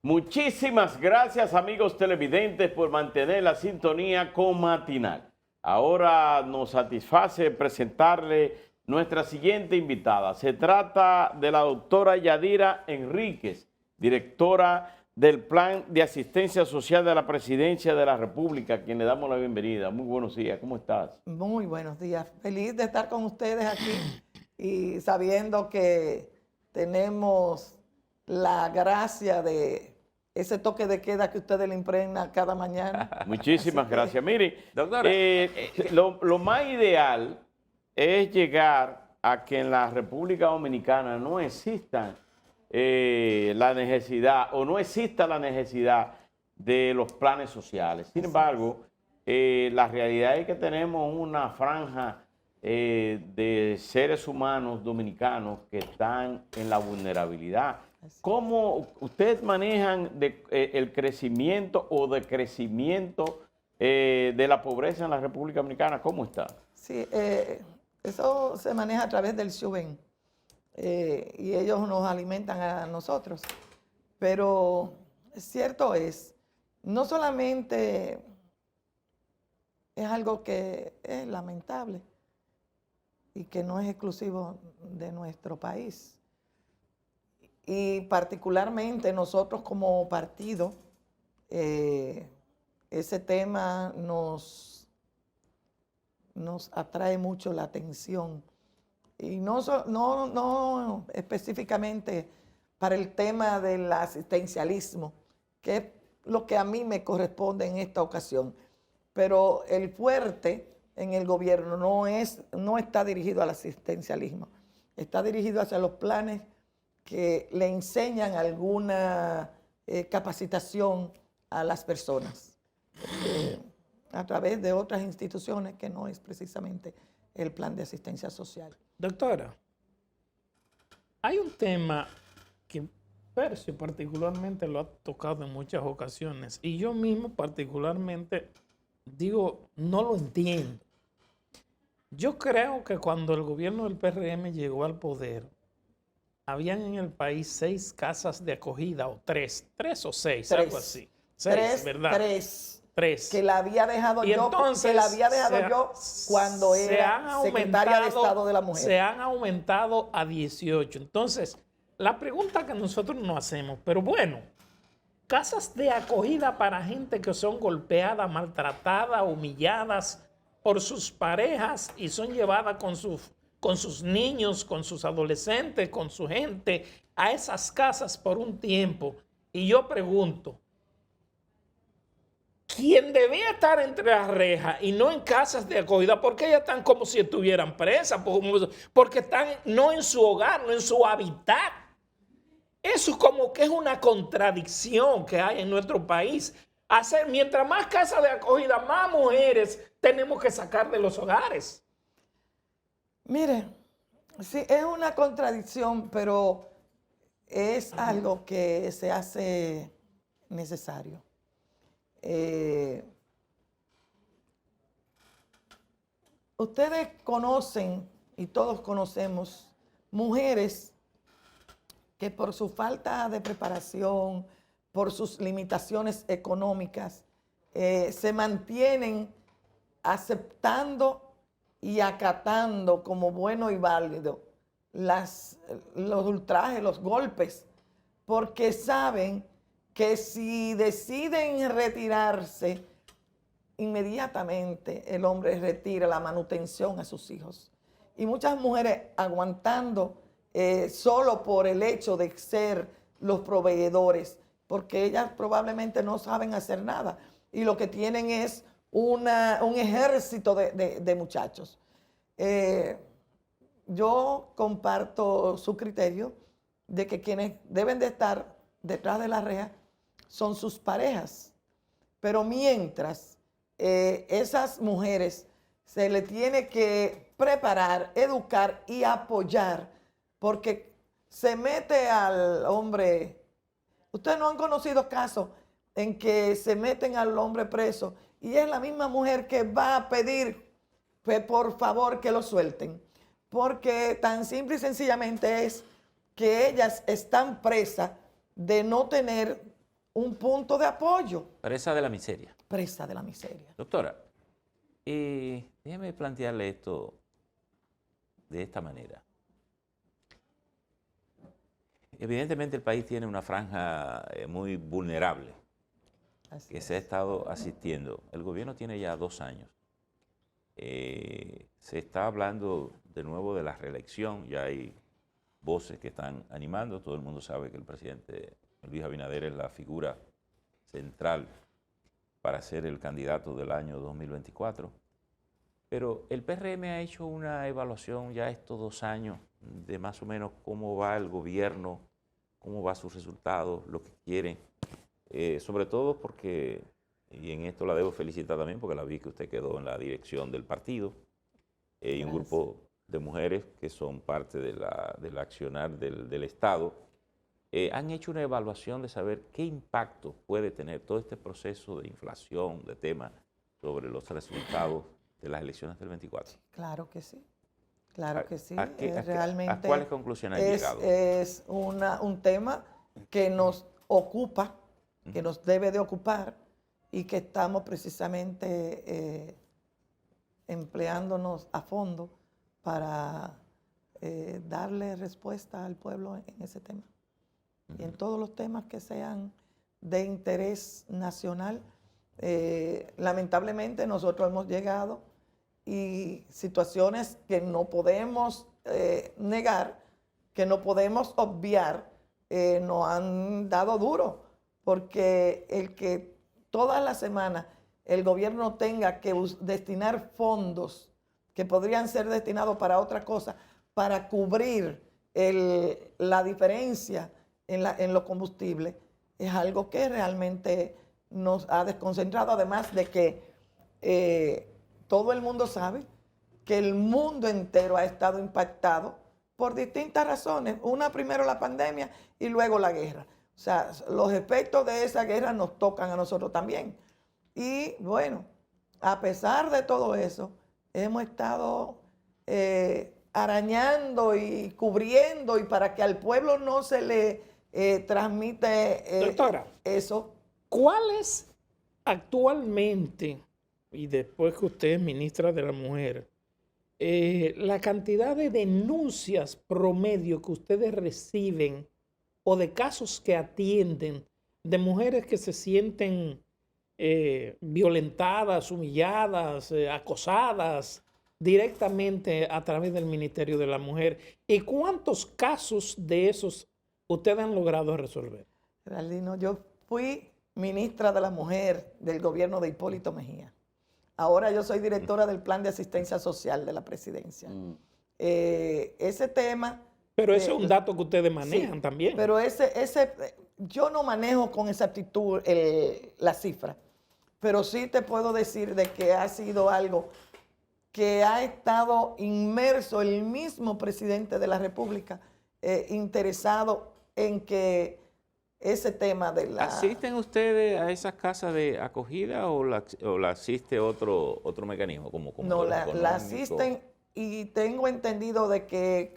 Muchísimas gracias, amigos televidentes, por mantener la sintonía con Matinal. Ahora nos satisface presentarle nuestra siguiente invitada. Se trata de la doctora Yadira Enríquez, directora del Plan de Asistencia Social de la Presidencia de la República, a quien le damos la bienvenida. Muy buenos días, ¿cómo estás? Muy buenos días. Feliz de estar con ustedes aquí y sabiendo que tenemos la gracia de ese toque de queda que ustedes le impregnan cada mañana. Muchísimas gracias. Mire, Doctora. lo más ideal es llegar a que en la República Dominicana no exista la necesidad o no exista la necesidad de los planes sociales. Sin embargo, la realidad es que tenemos una franja de seres humanos dominicanos que están en la vulnerabilidad. ¿Cómo ustedes manejan el crecimiento o decrecimiento de la pobreza en la República Dominicana? ¿Cómo está? Sí, eso se maneja a través del SUBEN y ellos nos alimentan a nosotros. Pero cierto es, no solamente es algo que es lamentable y que no es exclusivo de nuestro país. Y particularmente nosotros como partido, ese tema nos atrae mucho la atención. Y no específicamente para el tema del asistencialismo, que es lo que a mí me corresponde en esta ocasión. Pero el fuerte en el gobierno no está dirigido al asistencialismo, está dirigido hacia los planes que le enseñan alguna capacitación a las personas a través de otras instituciones que no es precisamente el plan de asistencia social. Doctora, hay un tema que Percio particularmente lo ha tocado en muchas ocasiones y yo mismo particularmente digo, no lo entiendo. Yo creo que cuando el gobierno del PRM llegó al poder, habían en el país 6 casas de acogida, o 3 o 6, algo así. 6, ¿verdad? 3. Que la había dejado y yo, entonces, que la había dejado yo cuando era secretaria de Estado de la Mujer. Se han aumentado a 18. Entonces, la pregunta que nosotros nos hacemos, pero bueno, casas de acogida para gente que son golpeadas, maltratadas, humilladas por sus parejas y son llevadas con sus niños, con sus adolescentes, con su gente, a esas casas por un tiempo. Y yo pregunto, ¿quién debía estar entre las rejas y no en casas de acogida? ¿Por qué ellas están como si estuvieran presas? Porque están no en su hogar, no en su hábitat. Eso como que es una contradicción que hay en nuestro país. Mientras más casas de acogida, más mujeres tenemos que sacar de los hogares. Mire, sí, es una contradicción, pero es algo que se hace necesario. Ustedes conocen, y todos conocemos, mujeres que por su falta de preparación, por sus limitaciones económicas, se mantienen aceptando y acatando como bueno y válido los ultrajes, los golpes, porque saben que si deciden retirarse, inmediatamente el hombre retira la manutención a sus hijos. Y muchas mujeres aguantando solo por el hecho de ser los proveedores, porque ellas probablemente no saben hacer nada y lo que tienen es un ejército de muchachos. Yo comparto su criterio de que quienes deben de estar detrás de la reja son sus parejas, pero mientras esas mujeres se le tiene que preparar, educar y apoyar, porque se mete al hombre. Ustedes no han conocido casos en que se meten al hombre preso y es la misma mujer que va a pedir por favor que lo suelten, porque tan simple y sencillamente es que ellas están presas de no tener un punto de apoyo. Presa de la miseria. Presa de la miseria. Doctora, déjeme plantearle esto de esta manera. Evidentemente el país tiene una franja muy vulnerable Así que es. se ha estado asistiendo. El gobierno tiene ya 2 años. Se está hablando de nuevo de la reelección, ya hay voces que están animando, todo el mundo sabe que el presidente Luis Abinader es la figura central para ser el candidato del año 2024. Pero el PRM ha hecho una evaluación ya estos 2 años de más o menos cómo va el gobierno, cómo va sus resultados, lo que quieren. Sobre todo porque, y en esto la debo felicitar también porque la vi que usted quedó en la dirección del partido, y un grupo de mujeres que son parte del accionar del Estado, han hecho una evaluación de saber qué impacto puede tener todo este proceso de inflación, de temas sobre los resultados de las elecciones del 24. Claro que sí. Claro que sí. ¿A cuáles conclusiones han llegado? Es un tema que nos ocupa, que nos debe de ocupar y que estamos precisamente empleándonos a fondo para darle respuesta al pueblo en ese tema. Y en todos los temas que sean de interés nacional. Lamentablemente nosotros hemos llegado y situaciones que no podemos negar, que no podemos obviar, nos han dado duro, porque el que todas las semanas el gobierno tenga que destinar fondos que podrían ser destinados para otra cosa, para cubrir la diferencia en los combustibles, es algo que realmente nos ha desconcentrado, además de que todo el mundo sabe que el mundo entero ha estado impactado por distintas razones. Una, primero la pandemia y luego la guerra. O sea, los efectos de esa guerra nos tocan a nosotros también. Y bueno, a pesar de todo eso, hemos estado arañando y cubriendo, y para que al pueblo no se le transmite Doctora, eso. ¿cuál es actualmente, y después que usted es ministra de la Mujer, la cantidad de denuncias promedio que ustedes reciben o de casos que atienden de mujeres que se sienten violentadas, humilladas, acosadas directamente a través del Ministerio de la Mujer? ¿Y cuántos casos de esos ustedes han logrado resolver? Geraldino, yo fui ministra de la Mujer del gobierno de Hipólito Mejía. Ahora yo soy directora del Plan de Asistencia Social de la Presidencia. Ese tema... Pero ese es un dato que ustedes manejan sí, también. Pero yo no manejo con exactitud la cifra, pero sí te puedo decir de que ha sido algo que ha estado inmerso el mismo presidente de la República, interesado en que ese tema de la... ¿Asisten ustedes a esas casas de acogida o la asiste otro mecanismo? No, la asisten, y tengo entendido de que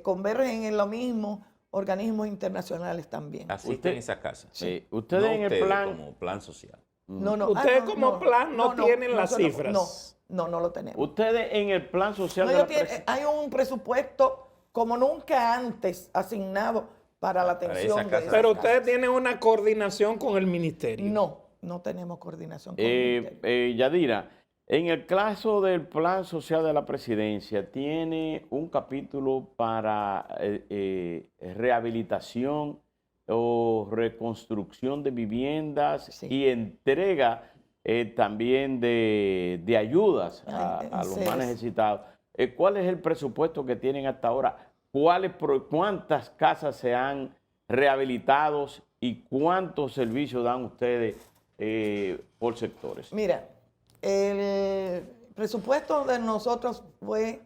convergen en lo mismo organismos internacionales también. ¿Asisten a esas casas? Sí. Ustedes en el plan... como plan social. No, Ustedes como plan no tienen las cifras. No lo tenemos. Ustedes en el plan social de la hay un presupuesto como nunca antes asignado para la atención de esas Pero casas. ustedes tienen una coordinación con el ministerio. No tenemos coordinación con el ministerio. Yadira, en el caso del plan social de la presidencia, tiene un capítulo para rehabilitación o reconstrucción de viviendas, Sí. y entrega también de ayudas a los más necesitados. ¿Cuál es el presupuesto que tienen hasta ahora? ¿Cuántas casas se han rehabilitado y cuántos servicios dan ustedes por sectores? Mira, el presupuesto de nosotros fue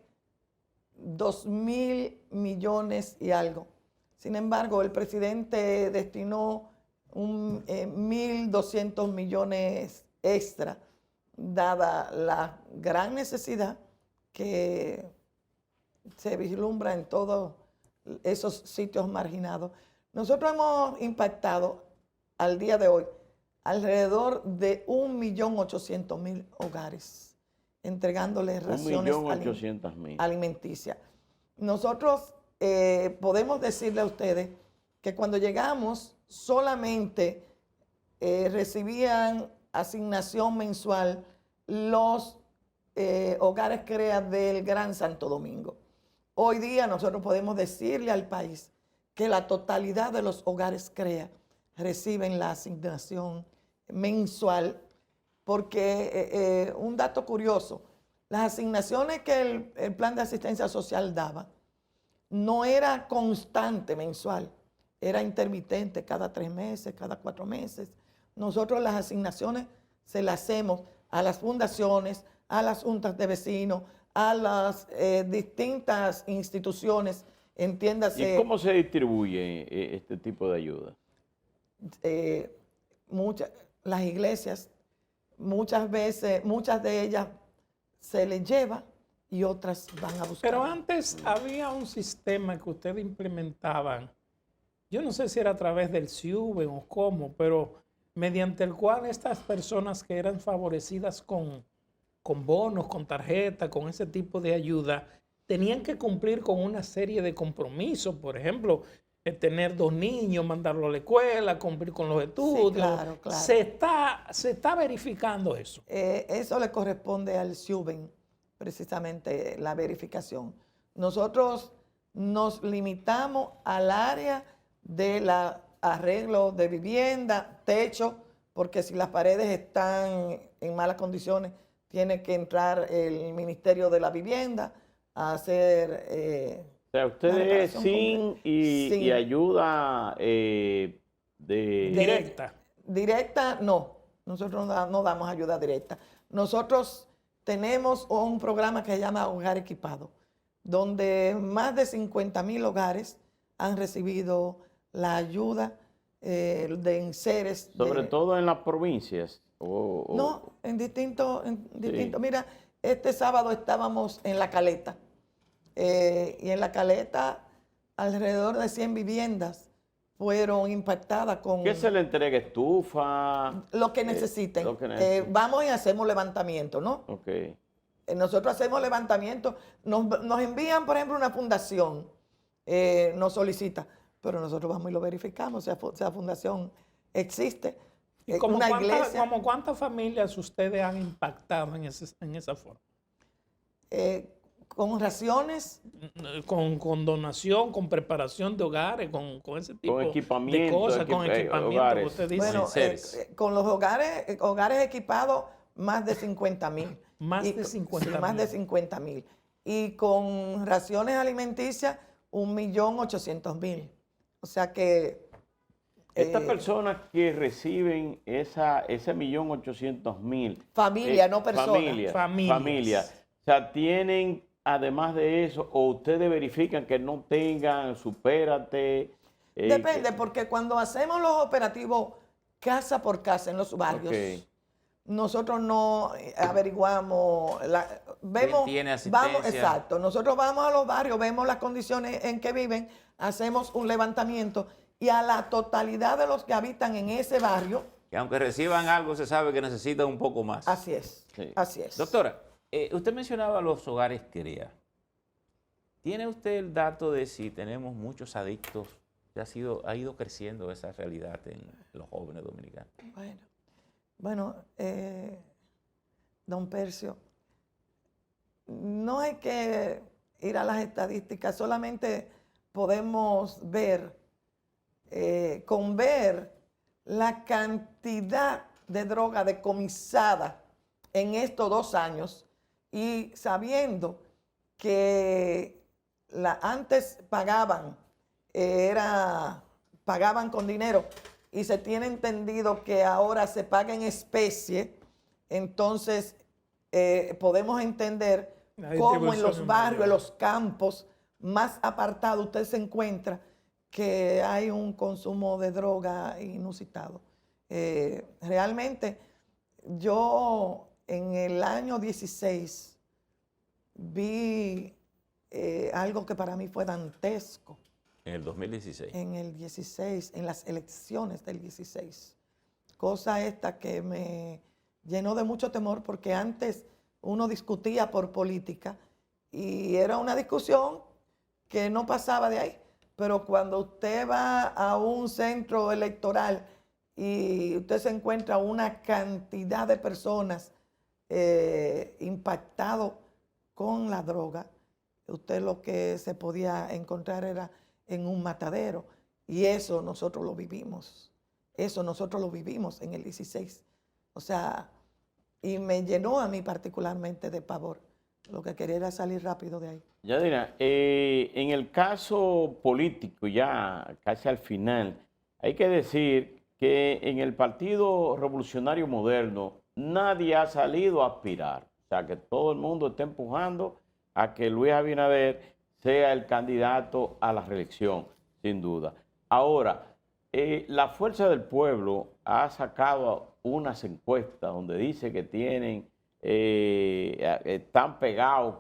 2.000 millones y algo. Sin embargo, el presidente destinó 1.200 millones extra, dada la gran necesidad que se vislumbra en todos esos sitios marginados. Nosotros hemos impactado al día de hoy, alrededor de 1.800.000 hogares, entregándoles raciones 1.800.000. alimenticias. Nosotros podemos decirle a ustedes que cuando llegamos solamente recibían asignación mensual los hogares CREA del Gran Santo Domingo. Hoy día nosotros podemos decirle al país que la totalidad de los hogares CREA reciben la asignación mensual, porque un dato curioso, las asignaciones que el plan de asistencia social daba no era constante mensual, era intermitente cada 3 meses, cada 4 meses. Nosotros las asignaciones se las hacemos a las fundaciones, a las juntas de vecinos, a las distintas instituciones, entiéndase. ¿Y cómo se distribuye este tipo de ayuda? Las iglesias, muchas veces, muchas de ellas se les lleva y otras van a buscar. Pero antes había un sistema que ustedes implementaban, yo no sé si era a través del SIUBE o cómo, pero mediante el cual estas personas que eran favorecidas con bonos, con tarjeta, con ese tipo de ayuda, tenían que cumplir con una serie de compromisos, por ejemplo, tener 2 niños, mandarlo a la escuela, cumplir con los estudios. Sí, claro, claro. Se está verificando eso. Eso le corresponde al SIUBEN, precisamente la verificación. Nosotros nos limitamos al área del arreglo de vivienda, techo, porque si las paredes están en malas condiciones, tiene que entrar el Ministerio de la Vivienda a hacer... O sea, ustedes sin ayuda directa. Directa, no. Nosotros no damos ayuda directa. Nosotros tenemos un programa que se llama Hogar Equipado, donde más de 50.000 hogares han recibido la ayuda de enseres. Sobre todo en las provincias. No, en distintos. Sí. Mira, este sábado estábamos en La Caleta. Y en La Caleta alrededor de 100 viviendas fueron impactadas con... ¿Qué se le entrega? ¿Estufa? Lo que necesiten. Lo que necesiten. Vamos y hacemos levantamiento, ¿no? Ok. Nosotros hacemos levantamiento. Nos envían, por ejemplo, una fundación, nos solicita, pero nosotros vamos y lo verificamos, esa fundación existe. ¿Y como una iglesia. cuántas familias ustedes han impactado en esa forma? Con raciones. Con donación, con preparación de hogares, con ese tipo Con equipamiento, de cosas, con equipamiento hogares. que usted dice. Bueno, con los hogares equipados, más de 50.000. Más de 50.000. Más de 50.000. Y con raciones alimenticias, 1.800.000. O sea que... Estas personas que reciben ese 1.800.000. Familia, no personas. Familia. O sea, tienen, además de eso, o ustedes verifican que no tengan, supérate. Depende, porque cuando hacemos los operativos casa por casa en los barrios, nosotros no averiguamos, vemos, ¿Quién tiene asistencia? Vamos, exacto, nosotros vamos a los barrios, vemos las condiciones en que viven, hacemos un levantamiento y a la totalidad de los que habitan en ese barrio. Que aunque reciban algo, se sabe que necesitan un poco más. Así es, Sí. así es. Doctora, usted mencionaba los hogares CREA. ¿Tiene usted el dato de si tenemos muchos adictos? ¿Ha ido creciendo esa realidad en los jóvenes dominicanos? Bueno, don Percio, no hay que ir a las estadísticas, solamente podemos ver, con ver la cantidad de droga decomisada en estos 2 años y sabiendo que antes pagaban con dinero y se tiene entendido que ahora se paga en especie, entonces podemos entender cómo en los barrios, en los campos más apartados usted se encuentra que hay un consumo de droga inusitado. Realmente yo en el año 16 vi algo que para mí fue dantesco. En el 2016. en el 16, en las elecciones del 16. Cosa esta que me llenó de mucho temor porque antes uno discutía por política y era una discusión que no pasaba de ahí. Pero cuando usted va a un centro electoral y usted se encuentra una cantidad de personas impactados con la droga, usted lo que se podía encontrar era en un matadero. Y eso nosotros lo vivimos. Eso nosotros lo vivimos en el 16. O sea, y me llenó a mí particularmente de pavor. Lo que quería era salir rápido de ahí. Yadira, en el caso político, ya casi al final, hay que decir que en el Partido Revolucionario Moderno nadie ha salido a aspirar. O sea, que todo el mundo está empujando a que Luis Abinader sea el candidato a la reelección, sin duda. Ahora, la Fuerza del Pueblo ha sacado unas encuestas donde dice que tienen, están pegados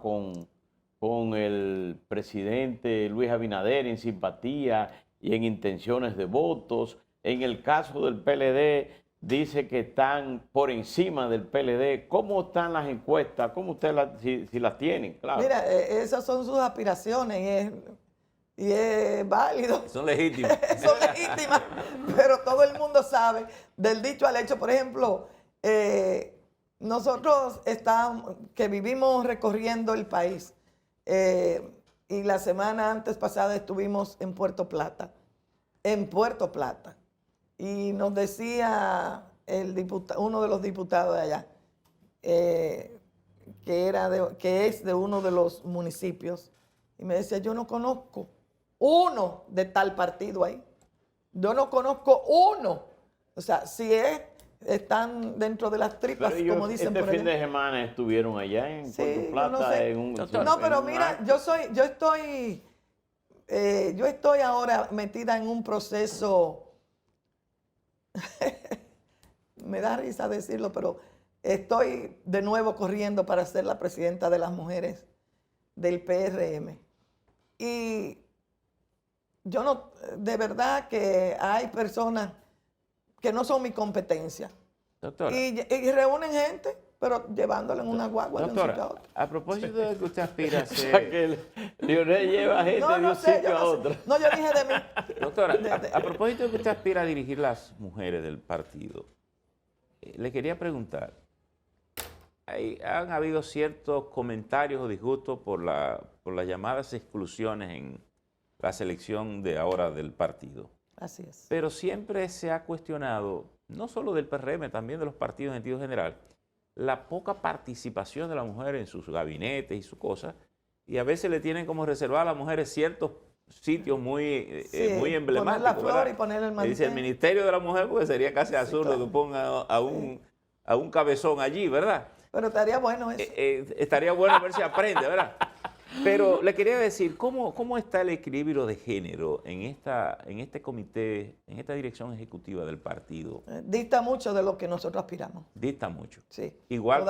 con el presidente Luis Abinader en simpatía y en intenciones de votos. En el caso del PLD, dice que están por encima del PLD. ¿Cómo están las encuestas? ¿Cómo ustedes si las tienen? Claro. Mira, esas son sus aspiraciones y es válido. Son legítimas. Son legítimas, pero todo el mundo sabe del dicho al hecho. Por ejemplo, nosotros que vivimos recorriendo el país y la semana antes pasada estuvimos en Puerto Plata. Y nos decía uno de los diputados de allá, que es de uno de los municipios, y me decía, yo no conozco uno de tal partido ahí. Yo no conozco uno. O sea, si están dentro de las tripas, Pero ellos como dicen este por allá. fin de semana estuvieron allá en Sí, Puerto yo Plata. no sé. No, pero mira, yo estoy ahora metida en un proceso. Me da risa decirlo, pero estoy de nuevo corriendo para ser la presidenta de las mujeres del PRM. Y yo no, de verdad que hay personas que no son mi competencia. Doctora. Y reúnen gente, pero llevándola en una guagua de un sitio a Doctora, otro. a propósito de que usted aspira a O sea, ser... que Leonel lleva gente No, de no un sé, sitio yo a no sé. otro. No, yo dije de mí. Doctora, a propósito de que usted aspira a dirigir las mujeres del partido, le quería preguntar, han habido ciertos comentarios o disgustos por las llamadas exclusiones en la selección de ahora del partido. Así es. Pero siempre se ha cuestionado, no solo del PRM, también de los partidos en sentido general, la poca participación de la mujer en sus gabinetes y sus cosas, y a veces le tienen como reservar a las mujeres ciertos sitios muy, Sí, muy emblemáticos. poner la flor ¿verdad? y poner el Le dice el mantel. Ministerio de la Mujer, porque sería casi absurdo claro. que ponga a un cabezón allí, ¿verdad? Pero estaría bueno eso. Estaría bueno ver si aprende, ¿verdad? Pero le quería decir, ¿cómo está el equilibrio de género en este comité, en esta dirección ejecutiva del partido? Dista mucho de lo que nosotros aspiramos. Dista mucho. Sí. Igual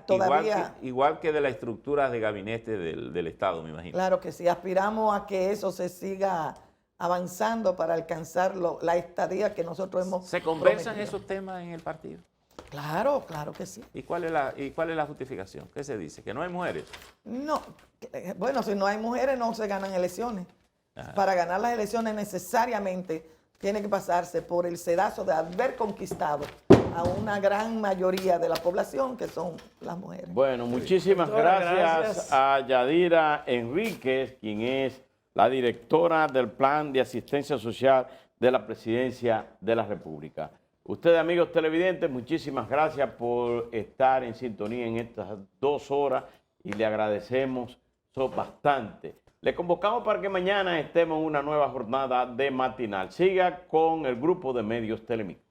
Todavía. igual que de la estructura de gabinete del Estado, me imagino. Claro que sí. Aspiramos a que eso se siga avanzando para alcanzar la estadía que nosotros hemos ¿Se conversan prometido. esos temas en el partido? Claro, claro que sí. ¿Y cuál es la justificación? ¿Qué se dice? ¿Que no hay mujeres? No, bueno, si no hay mujeres no se ganan elecciones. Ajá. Para ganar las elecciones necesariamente tiene que pasarse por el sedazo de haber conquistado a una gran mayoría de la población que son las mujeres. Bueno, muchísimas Doctora, gracias a Yadira Enríquez, quien es la directora del Plan de Asistencia Social de la Presidencia de la República. Ustedes, amigos televidentes, muchísimas gracias por estar en sintonía en estas 2 horas y le agradecemos bastante. Le convocamos para que mañana estemos en una nueva jornada de matinal. Siga con el grupo de medios Telemicro.